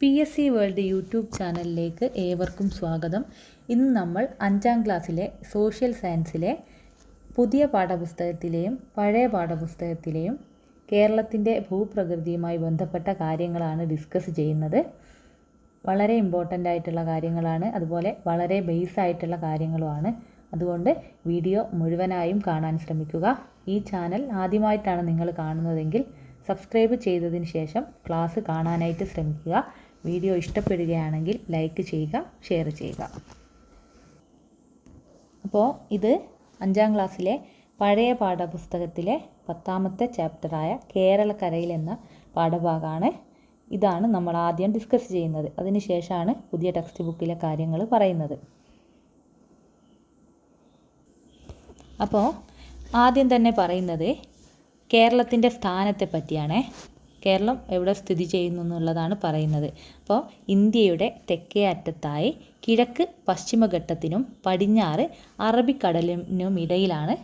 PSC world YouTube ചാനലിലേക്ക് ഏവർക്കും സ്വാഗതം. ഇന്ന് നമ്മൾ 5ാം ക്ലാസ്സിലെ സോഷ്യൽ സയൻസിലെ പുതിയ പാഠപുസ്തകത്തിലെയും പഴയ പാഠപുസ്തകത്തിലെയും കേരളത്തിൻ്റെ ഭൂപ്രകൃതിയുമായി ബന്ധപ്പെട്ട കാര്യങ്ങളാണ് ഡിസ്കസ് ചെയ്യുന്നത്. വളരെ ഇമ്പോർട്ടൻ്റ് ആയിട്ടുള്ള കാര്യങ്ങളാണ്, അതുപോലെ വളരെ ബേസ് ആയിട്ടുള്ള കാര്യങ്ങളുമാണ്. അതുകൊണ്ട് വീഡിയോ മുഴുവനായും കാണാൻ ശ്രമിക്കുക. ഈ ചാനൽ ആദ്യമായിട്ടാണ് നിങ്ങൾ കാണുന്നതെങ്കിൽ സബ്സ്ക്രൈബ് ചെയ്തതിന് ശേഷം ക്ലാസ് കാണാനായിട്ട് ശ്രമിക്കുക. വീഡിയോ ഇഷ്ടപ്പെടുകയാണെങ്കിൽ ലൈക്ക് ചെയ്യുക, ഷെയർ ചെയ്യുക. അപ്പോൾ ഇത് 5ാം ക്ലാസ്സിലെ പഴയ പാഠപുസ്തകത്തിലെ 10ാമത്തെ ചാപ്റ്ററായ കേരളക്കരയിൽ എന്ന പാഠഭാഗമാണ്. ഇതാണ് നമ്മൾ ആദ്യം ഡിസ്കസ് ചെയ്യുന്നത്. അതിനുശേഷമാണ് പുതിയ ടെക്സ്റ്റ് ബുക്കിലെ കാര്യങ്ങൾ പറയുന്നത്. അപ്പോൾ ആദ്യം തന്നെ പറയുന്നത് കേരളത്തിൻ്റെ സ്ഥാനത്തെ പറ്റിയാണ്. കേരളം എവിടെ സ്ഥിതി ചെയ്യുന്നു എന്നുള്ളതാണ് പറയുന്നത്. അപ്പോൾ ഇന്ത്യയുടെ തെക്കേ അറ്റത്തായി കിഴക്ക് പശ്ചിമഘട്ടത്തിനും പടിഞ്ഞാറ് അറബിക്കടലിനും ഇടയിലാണ്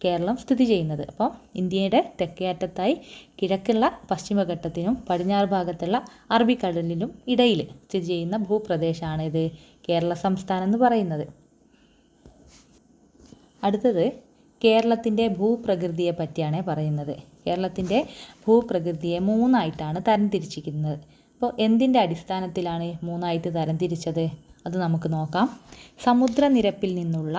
കേരളം സ്ഥിതി ചെയ്യുന്നത്. അപ്പോൾ ഇന്ത്യയുടെ തെക്കേ അറ്റത്തായി കിഴക്കുള്ള പശ്ചിമഘട്ടത്തിനും പടിഞ്ഞാറ് ഭാഗത്തുള്ള അറബിക്കടലിനും ഇടയിൽ സ്ഥിതി ചെയ്യുന്ന ഭൂപ്രദേശമാണ് ഇത് കേരള സംസ്ഥാനം എന്ന് പറയുന്നത്. അടുത്തത് കേരളത്തിൻ്റെ ഭൂപ്രകൃതിയെ പറ്റിയാണ് പറയുന്നത്. കേരളത്തിൻ്റെ ഭൂപ്രകൃതിയെ 3ആയിട്ടാണ് തരംതിരിച്ചിരിക്കുന്നത്. അപ്പോൾ എന്തിൻ്റെ അടിസ്ഥാനത്തിലാണ് 3ആയിട്ട് തരംതിരിച്ചത് അത് നമുക്ക് നോക്കാം. സമുദ്രനിരപ്പിൽ നിന്നുള്ള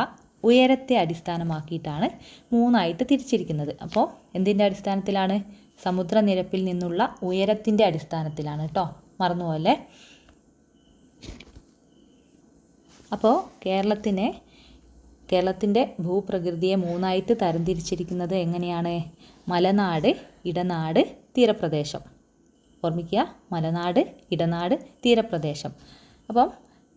ഉയരത്തെ അടിസ്ഥാനമാക്കിയിട്ടാണ് 3ആയിട്ട് തിരിച്ചിരിക്കുന്നത്. അപ്പോൾ എന്തിൻ്റെ അടിസ്ഥാനത്തിലാണ്? സമുദ്രനിരപ്പിൽ നിന്നുള്ള ഉയരത്തിൻ്റെ അടിസ്ഥാനത്തിലാണ് കേട്ടോ, മറന്നുപോലെ. അപ്പോൾ കേരളത്തിൻ്റെ ഭൂപ്രകൃതിയെ 3ആയിട്ട് തരംതിരിച്ചിരിക്കുന്നത് എങ്ങനെയാണ്? മലനാട്, ഇടനാട്, തീരപ്രദേശം. ഓർമ്മിക്കുക, മലനാട്, ഇടനാട്, തീരപ്രദേശം. അപ്പം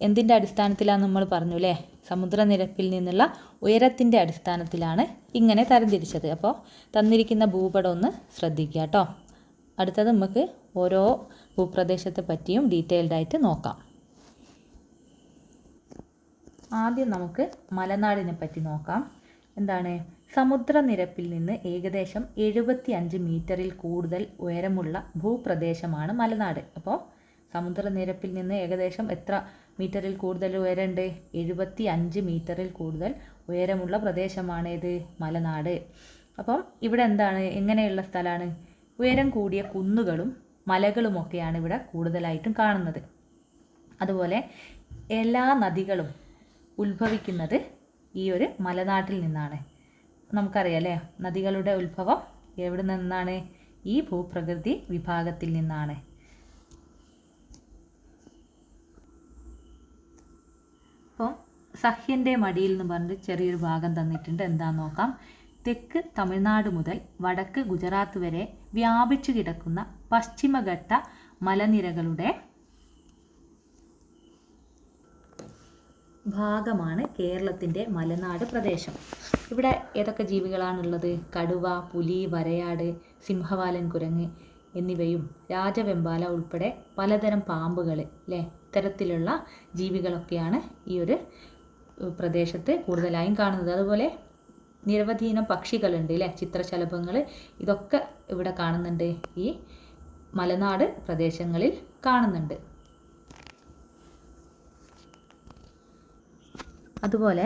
എന്തിൻ്റെ അടിസ്ഥാനത്തിലാണ് നമ്മൾ പറഞ്ഞു അല്ലേ? സമുദ്രനിരപ്പിൽ നിന്നുള്ള ഉയരത്തിൻ്റെ അടിസ്ഥാനത്തിലാണ് ഇങ്ങനെ തരംതിരിച്ചത്. അപ്പോൾ തന്നിരിക്കുന്ന ഭൂപടം ഒന്ന് ശ്രദ്ധിക്കുക കേട്ടോ. അടുത്തത് നമുക്ക് ഓരോ ഭൂപ്രദേശത്തെ പറ്റിയും ഡീറ്റെയിൽഡായിട്ട് നോക്കാം. ആദ്യം നമുക്ക് മലനാടിനെ പറ്റി നോക്കാം. എന്താണ്? സമുദ്രനിരപ്പിൽ നിന്ന് ഏകദേശം 75 മീറ്ററിൽ കൂടുതൽ ഉയരമുള്ള ഭൂപ്രദേശമാണ് മലനാട്. അപ്പോൾ സമുദ്രനിരപ്പിൽ നിന്ന് ഏകദേശം എത്ര മീറ്ററിൽ കൂടുതൽ ഉയരമുണ്ട്? 75 മീറ്ററിൽ കൂടുതൽ ഉയരമുള്ള പ്രദേശമാണ് ഇത് മലനാട്. അപ്പം ഇവിടെ എന്താണ്, എങ്ങനെയുള്ള സ്ഥലമാണ്? ഉയരം കൂടിയ കുന്നുകളും മലകളുമൊക്കെയാണ് ഇവിടെ കൂടുതലായിട്ടും കാണുന്നത്. അതുപോലെ എല്ലാ നദികളും ഉത്ഭവിക്കുന്നത് ഈ ഒരു മലനാട്ടിൽ നിന്നാണ്. നമുക്കറിയാം അല്ലേ, നദികളുടെ ഉത്ഭവം എവിടെ നിന്നാണ്? ഈ ഭൂപ്രകൃതി വിഭാഗത്തിൽ നിന്നാണ്. അപ്പം സഹ്യൻ്റെ മടിയിൽ എന്ന് പറഞ്ഞിട്ട് ചെറിയൊരു ഭാഗം തന്നിട്ടുണ്ട്. എന്താണെന്ന് നോക്കാം. തെക്ക് തമിഴ്നാട് മുതൽ വടക്ക് ഗുജറാത്ത് വരെ വ്യാപിച്ചു കിടക്കുന്ന പശ്ചിമഘട്ട മലനിരകളുടെ ഭാഗമാണ് കേരളത്തിൻ്റെ മലനാട് പ്രദേശം. ഇവിടെ ഏതൊക്കെ ജീവികളാണുള്ളത്? കടുവ, പുലി, വരയാട്, സിംഹവാലൻ കുരങ്ങ് എന്നിവയും രാജവെമ്പാല ഉൾപ്പെടെ പലതരം പാമ്പുകൾ അല്ലേ, ഇത്തരത്തിലുള്ള ജീവികളൊക്കെയാണ് ഈ ഒരു പ്രദേശത്ത് കൂടുതലായും കാണുന്നത്. അതുപോലെ നിരവധിയിനം പക്ഷികളുണ്ട് അല്ലേ, ചിത്രശലഭങ്ങൾ. ഇതൊക്കെ ഇവിടെ കാണുന്നുണ്ട്, ഈ മലനാട് പ്രദേശങ്ങളിൽ കാണുന്നുണ്ട്. അതുപോലെ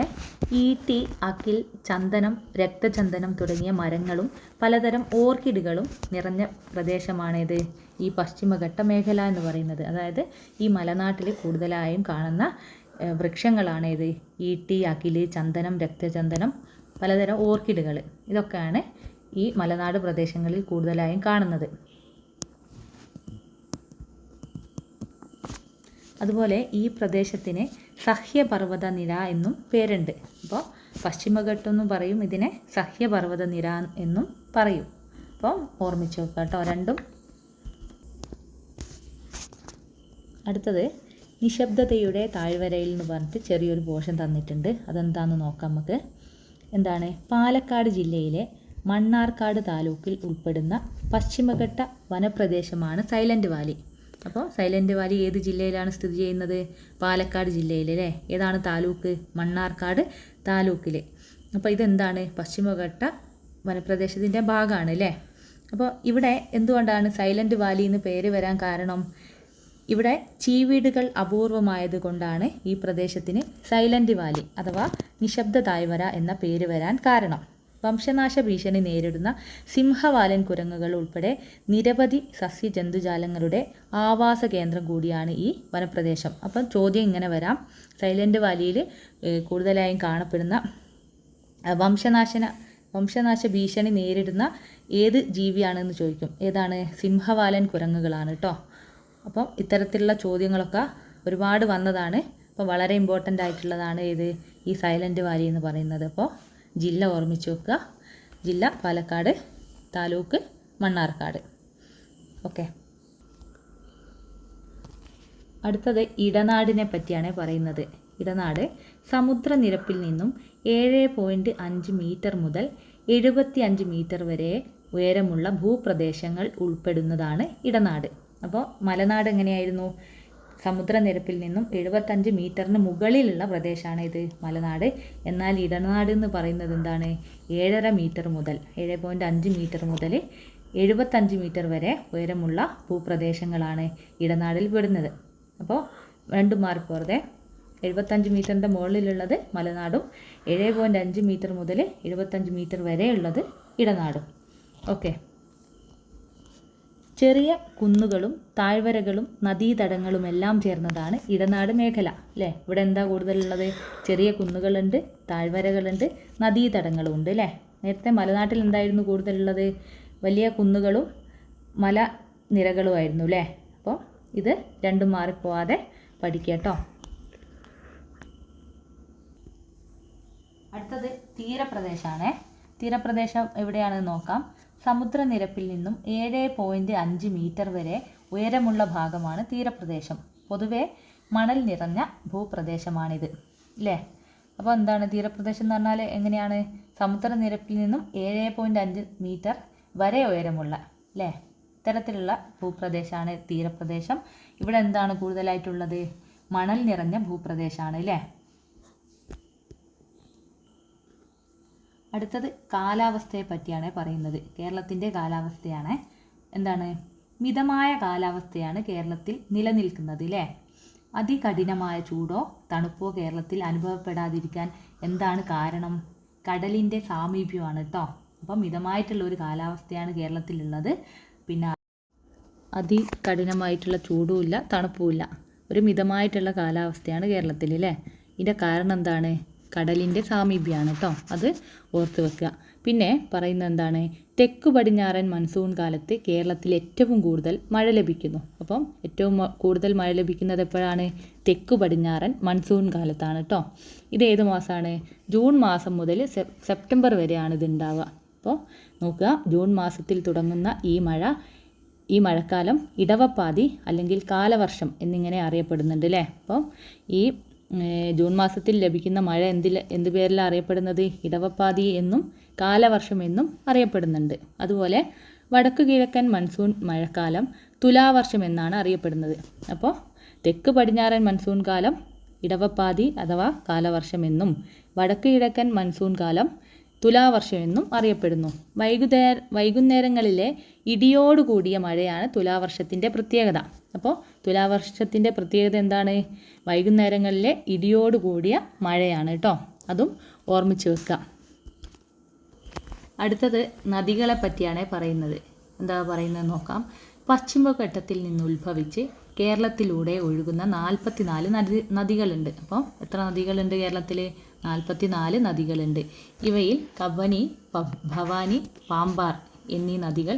ഈട്ടി, അകിൽ, ചന്ദനം, രക്തചന്ദനം തുടങ്ങിയ മരങ്ങളും പലതരം ഓർക്കിഡുകളും നിറഞ്ഞ പ്രദേശമാണിത് ഈ പശ്ചിമഘട്ട മേഖല എന്ന് പറയുന്നത്. അതായത് ഈ മലനാട്ടിൽ കൂടുതലായും കാണുന്ന വൃക്ഷങ്ങളാണ് ഇത് ഈട്ടി, അകിൽ, ചന്ദനം, രക്തചന്ദനം, പലതരം ഓർക്കിഡുകൾ. ഇതൊക്കെയാണ് ഈ മലനാട് പ്രദേശങ്ങളിൽ കൂടുതലായും കാണുന്നത്. അതുപോലെ ഈ പ്രദേശത്തിന് സഹ്യപർവ്വത നിര എന്നും പേരുണ്ട്. അപ്പോൾ പശ്ചിമഘട്ടം എന്നും പറയും, ഇതിനെ സഹ്യപർവ്വത നിര എന്നും പറയും. അപ്പോൾ ഓർമ്മിച്ച് വെക്കുക കേട്ടോ രണ്ടും. അടുത്തത് നിശബ്ദതയുടെ താഴ്വരയിൽ എന്ന് പറഞ്ഞിട്ട് ചെറിയൊരു പോർഷൻ തന്നിട്ടുണ്ട്. അതെന്താണെന്ന് നോക്കാം നമുക്ക്. എന്താണ്? പാലക്കാട് ജില്ലയിലെ മണ്ണാർക്കാട് താലൂക്കിൽ ഉൾപ്പെടുന്ന പശ്ചിമഘട്ട വനപ്രദേശമാണ് സൈലൻറ്റ് വാലി. അപ്പോൾ സൈലൻറ്റ് വാലി ഏത് ജില്ലയിലാണ് സ്ഥിതി ചെയ്യുന്നത്? പാലക്കാട് ജില്ലയിൽ അല്ലേ. ഏതാണ് താലൂക്ക്? മണ്ണാർക്കാട് താലൂക്കിൽ. അപ്പോൾ ഇതെന്താണ്? പശ്ചിമഘട്ട വനപ്രദേശത്തിൻ്റെ ഭാഗമാണ് അല്ലേ. അപ്പോൾ ഇവിടെ എന്തുകൊണ്ടാണ് സൈലൻറ്റ് വാലി എന്ന് പേര് വരാൻ കാരണം? ഇവിടെ ചീവീടുകൾ അപൂർവമായതുകൊണ്ടാണ് ഈ പ്രദേശത്തിന് സൈലന്റ് വാലി അഥവാ നിശബ്ദ താഴ്വര എന്ന പേര് വരാൻ കാരണം. വംശനാശ ഭീഷണി നേരിടുന്ന സിംഹവാലൻ കുരങ്ങുകൾ ഉൾപ്പെടെ നിരവധി സസ്യജന്തുജാലങ്ങളുടെ ആവാസ കേന്ദ്രം കൂടിയാണ് ഈ വനപ്രദേശം. അപ്പം ചോദ്യം ഇങ്ങനെ വരാം, സൈലന്റ് വാലിയിൽ കൂടുതലായും കാണപ്പെടുന്ന വംശനാശ ഭീഷണി നേരിടുന്ന ഏത് ജീവിയാണെന്ന് ചോദിക്കും. ഏതാണ്? സിംഹവാലൻ കുരങ്ങുകളാണ് കേട്ടോ. അപ്പം ഇത്തരത്തിലുള്ള ചോദ്യങ്ങളൊക്കെ ഒരുപാട് വന്നതാണ്. അപ്പോൾ വളരെ ഇമ്പോർട്ടൻ്റ് ആയിട്ടുള്ളതാണ് ഏത്? ഈ സൈലന്റ് വാലി എന്ന് പറയുന്നത്. അപ്പോൾ ജില്ല ഓർമ്മിച്ച് വെക്കുക. ജില്ല പാലക്കാട്, താലൂക്ക് മണ്ണാർക്കാട്. ഓക്കെ, അടുത്തത് ഇടനാടിനെ പറ്റിയാണ് പറയുന്നത്. ഇടനാട് സമുദ്രനിരപ്പിൽ നിന്നും 7.5 മീറ്റർ മുതൽ 75 മീറ്റർ വരെ ഉയരമുള്ള ഭൂപ്രദേശങ്ങൾ ഉൾപ്പെടുന്നതാണ് ഇടനാട്. അപ്പോൾ മലനാട് എങ്ങനെയായിരുന്നു? സമുദ്രനിരപ്പിൽ നിന്നും 75 മീറ്ററിന് മുകളിലുള്ള പ്രദേശമാണ് ഇത് മലനാട്. എന്നാൽ ഇടനാട് എന്ന് പറയുന്നത് എന്താണ്? 7.5 മീറ്റർ മുതൽ 7.5 മീറ്റർ മുതൽ 75 മീറ്റർ വരെ ഉയരമുള്ള ഭൂപ്രദേശങ്ങളാണ് ഇടനാടിൽ പെടുന്നത്. അപ്പോൾ രണ്ടും മാറിപ്പോറതെ. 75 മീറ്ററിൻ്റെ മുകളിലുള്ളത് മലനാടും 7.5 മീറ്റർ മുതൽ 75 മീറ്റർ വരെയുള്ളത് ഇടനാടും. ഓക്കെ, ചെറിയ കുന്നുകളും താഴ്വരകളും നദീതടങ്ങളും എല്ലാം ചേർന്നതാണ് ഇടനാട് മേഖല അല്ലേ. ഇവിടെ എന്താ കൂടുതലുള്ളത്? ചെറിയ കുന്നുകളുണ്ട്, താഴ്വരകളുണ്ട്, നദീതടങ്ങളും ഉണ്ട് അല്ലേ. നേരത്തെ മലനാട്ടിൽ എന്തായിരുന്നു കൂടുതലുള്ളത്? വലിയ കുന്നുകളും മലനിരകളുമായിരുന്നു അല്ലേ. അപ്പോൾ ഇത് രണ്ടും മാറിപ്പോവാതെ പഠിക്കുക കേട്ടോ. അടുത്തത് തീരപ്രദേശമാണ്. തീരപ്രദേശം എവിടെയാണെന്ന് നോക്കാം. സമുദ്രനിരപ്പിൽ നിന്നും 7.5 മീറ്റർ വരെ ഉയരമുള്ള ഭാഗമാണ് തീരപ്രദേശം. പൊതുവെ മണൽ നിറഞ്ഞ ഭൂപ്രദേശമാണിത് അല്ലേ. അപ്പോൾ എന്താണ് തീരപ്രദേശം എന്ന് പറഞ്ഞാൽ? എങ്ങനെയാണ്? സമുദ്രനിരപ്പിൽ നിന്നും 7.5 മീറ്റർ വരെ ഉയരമുള്ള അല്ലേ, ഇത്തരത്തിലുള്ള ഭൂപ്രദേശമാണ് തീരപ്രദേശം. ഇവിടെ എന്താണ് കൂടുതലായിട്ടുള്ളത്? മണൽ നിറഞ്ഞ ഭൂപ്രദേശമാണ് അല്ലേ. അടുത്തത് കാലാവസ്ഥയെ പറ്റിയാണ് പറയുന്നത്. കേരളത്തിൻ്റെ കാലാവസ്ഥയാണ്. എന്താണ്? മിതമായ കാലാവസ്ഥയാണ് കേരളത്തിൽ നിലനിൽക്കുന്നത് അല്ലേ. അതികഠിനമായ ചൂടോ തണുപ്പോ കേരളത്തിൽ അനുഭവപ്പെടാതിരിക്കാൻ എന്താണ് കാരണം? കടലിൻ്റെ സാമീപ്യമാണ് കേട്ടോ. അപ്പം മിതമായിട്ടുള്ള ഒരു കാലാവസ്ഥയാണ് കേരളത്തിലുള്ളത്. പിന്നെ അതികഠിനമായിട്ടുള്ള ചൂടുമില്ല തണുപ്പുമില്ല, ഒരു മിതമായിട്ടുള്ള കാലാവസ്ഥയാണ് കേരളത്തിൽ അല്ലേ. ഇതിൻ്റെ കാരണം എന്താണ്? കടലിൻ്റെ സാമീപ്യമാണ് കേട്ടോ, അത് ഓർത്ത് വെക്കുക. പിന്നെ പറയുന്നത് എന്താണ്? തെക്കു പടിഞ്ഞാറൻ മൺസൂൺ കാലത്ത് കേരളത്തിൽ ഏറ്റവും കൂടുതൽ മഴ ലഭിക്കുന്നു. അപ്പം ഏറ്റവും കൂടുതൽ മഴ ലഭിക്കുന്നത് എപ്പോഴാണ്? തെക്കു പടിഞ്ഞാറൻ മൺസൂൺ കാലത്താണ് കേട്ടോ. ഇത് ഏത് മാസമാണ്? ജൂൺ മാസം മുതൽ സെപ്റ്റംബർ വരെയാണ് ഇത് ഉണ്ടാവുക. അപ്പോൾ നോക്കുക, ജൂൺ മാസത്തിൽ തുടങ്ങുന്ന ഈ മഴക്കാലം ഇടവപ്പാതി അല്ലെങ്കിൽ കാലവർഷം എന്നിങ്ങനെ അറിയപ്പെടുന്നുണ്ട് അല്ലേ. അപ്പോൾ ഈ ജൂൺ മാസത്തിൽ ലഭിക്കുന്ന മഴ എന്ത് പേരിലാണ് അറിയപ്പെടുന്നത്? ഇടവപ്പാതി എന്നും കാലവർഷം എന്നും അറിയപ്പെടുന്നുണ്ട്. അതുപോലെ വടക്കു കിഴക്കൻ മൺസൂൺ മഴക്കാലം തുലാവർഷം എന്നാണ് അറിയപ്പെടുന്നത്. അപ്പോൾ തെക്ക് പടിഞ്ഞാറൻ മൺസൂൺ കാലം ഇടവപ്പാതി അഥവാ കാലവർഷം എന്നും വടക്കു കിഴക്കൻ മൺസൂൺ കാലം തുലാവർഷം എന്നും അറിയപ്പെടുന്നു. വൈകുന്നേരങ്ങളിലെ ഇടിയോടുകൂടിയ മഴയാണ് തുലാവർഷത്തിൻ്റെ പ്രത്യേകത. അപ്പോൾ തുലാവർഷത്തിൻ്റെ പ്രത്യേകത എന്താണ്? വൈകുന്നേരങ്ങളിലെ ഇടിയോടുകൂടിയ മഴയാണ് കേട്ടോ. അതും ഓർമ്മിച്ച് വെക്കുക. അടുത്തത് നദികളെ പറ്റിയാണ് പറയുന്നത്. എന്താ പറയുന്നത് നോക്കാം. പശ്ചിമഘട്ടത്തിൽ നിന്ന് ഉത്ഭവിച്ച് കേരളത്തിലൂടെ ഒഴുകുന്ന 44 നദികളുണ്ട്. അപ്പോൾ എത്ര നദികളുണ്ട് കേരളത്തിൽ? 44 നദികളുണ്ട്. ഇവയിൽ കബനി, ഭവാനി, പാമ്പാർ എന്നീ നദികൾ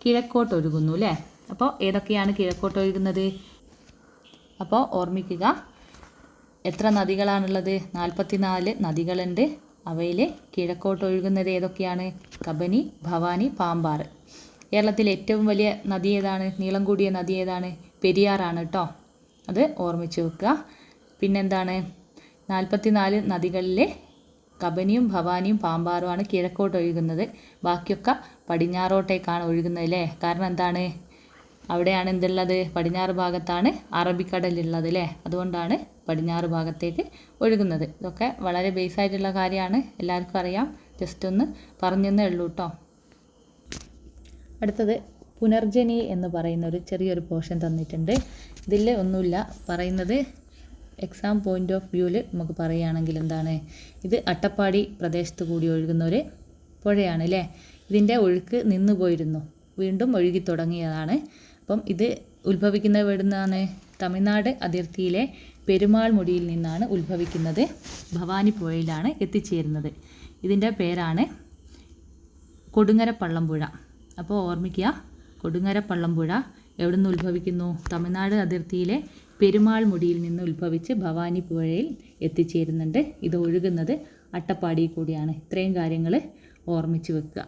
കിഴക്കോട്ടൊഴുകുന്നു അല്ലേ. അപ്പോൾ ഏതൊക്കെയാണ് കിഴക്കോട്ടൊഴുകുന്നത്? അപ്പോൾ ഓർമ്മിക്കുക, എത്ര നദികളാണുള്ളത്? 44 നദികളുണ്ട്. അവയിൽ കിഴക്കോട്ടൊഴുകുന്നത് ഏതൊക്കെയാണ്? കബനി, ഭവാനി, പാമ്പാർ. കേരളത്തിലെ ഏറ്റവും വലിയ നദി ഏതാണ്? നീളം കൂടിയ നദി ഏതാണ്? പെരിയാറാണ് കേട്ടോ. അത് ഓർമ്മിച്ച് വെക്കുക. പിന്നെന്താണ്? 44 നദികളിൽ കബനിയും ഭവാനിയും പാമ്പാറുമാണ് കിഴക്കോട്ട് ഒഴുകുന്നത്. ബാക്കിയൊക്കെ പടിഞ്ഞാറോട്ടേക്കാണ് ഒഴുകുന്നത് അല്ലേ. കാരണം എന്താണ്? അവിടെയാണ് എന്തുള്ളത്? പടിഞ്ഞാറ് ഭാഗത്താണ് അറബിക്കടലുള്ളത് അല്ലേ. അതുകൊണ്ടാണ് പടിഞ്ഞാറ് ഭാഗത്തേക്ക് ഒഴുകുന്നത്. ഇതൊക്കെ വളരെ ബേസായിട്ടുള്ള കാര്യമാണ്, എല്ലാവർക്കും അറിയാം. ജസ്റ്റ് ഒന്ന് പറഞ്ഞെന്നേ ഉള്ളൂ കേട്ടോ. അടുത്തത് പുനർജനി എന്ന് പറയുന്ന ഒരു ചെറിയൊരു പോർഷൻ തന്നിട്ടുണ്ട്. ഇതിൽ ഒന്നുമില്ല പറയുന്നത്, എക്സാം പോയിൻ്റ് ഓഫ് വ്യൂവിൽ നമുക്ക് പറയുകയാണെങ്കിൽ എന്താണ്, ഇത് അട്ടപ്പാടി പ്രദേശത്ത് കൂടി ഒഴുകുന്ന ഒരു പുഴയാണ് അല്ലേ. ഇതിൻ്റെ ഒഴുക്ക് നിന്നു പോയിരുന്നു, വീണ്ടും ഒഴുകി തുടങ്ങിയതാണ്. അപ്പം ഇത് ഉത്ഭവിക്കുന്നത് എവിടുന്നാണ്? തമിഴ്നാട് അതിർത്തിയിലെ പെരുമാൾമുടിയിൽ നിന്നാണ് ഉത്ഭവിക്കുന്നത്. ഭവാനി പുഴയിലാണ് എത്തിച്ചേരുന്നത്. ഇതിൻ്റെ പേരാണ് കൊടുങ്ങരപ്പള്ളംപുഴ. അപ്പോൾ ഓർമ്മിക്കുക, കൊടുങ്ങരപ്പള്ളംപുഴ എവിടെ നിന്ന് ഉത്ഭവിക്കുന്നു? തമിഴ്നാട് അതിർത്തിയിലെ പെരുമാൾമുടിയിൽ നിന്ന് ഉത്ഭവിച്ച് ഭവാനി പുഴയിൽ എത്തിച്ചേരുന്നുണ്ട്. ഇത് ഒഴുകുന്നത് അട്ടപ്പാടി കൂടിയാണ്. ഇത്രയും കാര്യങ്ങൾ ഓർമ്മിച്ച് വെക്കുക.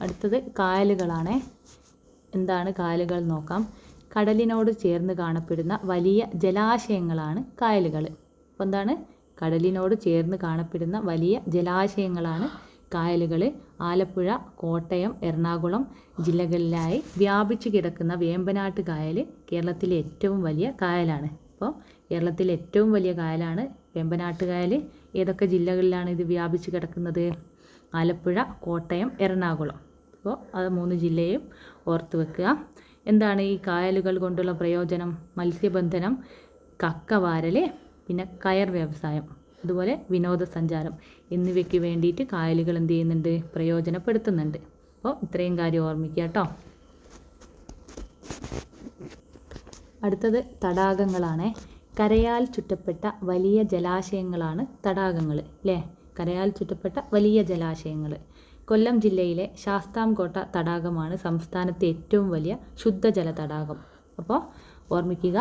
അടുത്തത് കായലുകളാണ്. എന്താണ് കായലുകൾ നോക്കാം. കടലിനോട് ചേർന്ന് കാണപ്പെടുന്ന വലിയ ജലാശയങ്ങളാണ് കായലുകൾ. അപ്പോൾ എന്താണ്? കടലിനോട് ചേർന്ന് കാണപ്പെടുന്ന വലിയ ജലാശയങ്ങളാണ് കായലുകൾ. ആലപ്പുഴ, കോട്ടയം, എറണാകുളം ജില്ലകളിലായി വ്യാപിച്ചു കിടക്കുന്ന വേമ്പനാട്ട് കായൽ കേരളത്തിലെ ഏറ്റവും വലിയ കായലാണ്. അപ്പോൾ കേരളത്തിലെ ഏറ്റവും വലിയ കായലാണ് വേമ്പനാട്ട് കായൽ. ഏതൊക്കെ ജില്ലകളിലാണ് ഇത് വ്യാപിച്ചു കിടക്കുന്നത്? ആലപ്പുഴ, കോട്ടയം, എറണാകുളം. അപ്പോൾ അത് 3 ജില്ലയും ഓർത്ത് വെക്കുക. എന്താണ് ഈ കായലുകൾ കൊണ്ടുള്ള പ്രയോജനം? മത്സ്യബന്ധനം, കക്കവാരൽ, പിന്നെ കയർ വ്യവസായം, അതുപോലെ വിനോദസഞ്ചാരം എന്നിവയ്ക്ക് വേണ്ടിയിട്ട് കായലുകൾ എന്ത് ചെയ്യുന്നുണ്ട്? പ്രയോജനപ്പെടുത്തുന്നുണ്ട്. അപ്പോൾ ഇത്രയും കാര്യം ഓർമ്മിക്കുക കേട്ടോ. അടുത്തത് തടാകങ്ങളാണ്. കരയാൽ ചുറ്റപ്പെട്ട വലിയ ജലാശയങ്ങളാണ് തടാകങ്ങൾ അല്ലേ. കരയാൽ ചുറ്റപ്പെട്ട വലിയ ജലാശയങ്ങൾ. കൊല്ലം ജില്ലയിലെ ശാസ്താംകോട്ട തടാകമാണ് സംസ്ഥാനത്തെ ഏറ്റവും വലിയ ശുദ്ധജല തടാകം. അപ്പോൾ ഓർമ്മിക്കുക,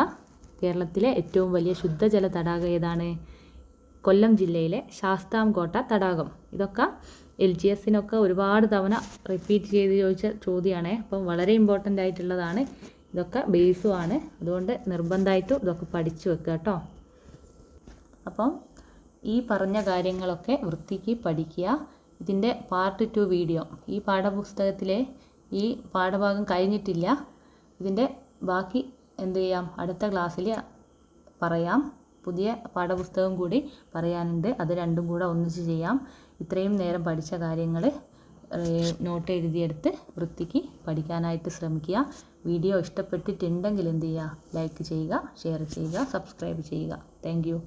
കേരളത്തിലെ ഏറ്റവും വലിയ ശുദ്ധജല തടാകം ഏതാണ്? കൊല്ലം ജില്ലയിലെ ശാസ്താംകോട്ട തടാകം. ഇതൊക്കെ LGSനൊക്കെ ഒരുപാട് തവണ റിപ്പീറ്റ് ചെയ്ത് ചോദിച്ച ചോദ്യമാണ്. അപ്പം വളരെ ഇമ്പോർട്ടൻ്റ് ആയിട്ടുള്ളതാണ്. ഇതൊക്കെ ബേസുമാണ്. അതുകൊണ്ട് നിർബന്ധമായിട്ടും ഇതൊക്കെ പഠിച്ചു വെക്കുക കേട്ടോ. അപ്പം ഈ പറഞ്ഞ കാര്യങ്ങളൊക്കെ വൃത്തിക്ക് പഠിക്കുക. ഇതിൻ്റെ പാർട്ട് 2 വീഡിയോ ഈ പാഠപുസ്തകത്തിലെ ഈ പാഠഭാഗം കഴിഞ്ഞിട്ടില്ല. ഇതിൻ്റെ ബാക്കി എന്ത് ചെയ്യാം? അടുത്ത ക്ലാസ്സിൽ പറയാം. പുതിയ പാഠപുസ്തകം കൂടി പറയാനുണ്ട്. അത് രണ്ടും കൂടെ ഒന്നിച്ച് ചെയ്യാം. ഇത്രയും നേരം പഠിച്ച കാര്യങ്ങൾ നോട്ട് എഴുതിയെടുത്ത് വൃത്തിക്ക് പഠിക്കാനായിട്ട് ശ്രമിക്കുക. വീഡിയോ ഇഷ്ടപ്പെട്ടിട്ടുണ്ടെങ്കിൽ എന്ത് ചെയ്യുക? ലൈക്ക് ചെയ്യുക, ഷെയർ ചെയ്യുക, സബ്സ്ക്രൈബ് ചെയ്യുക. Thank you.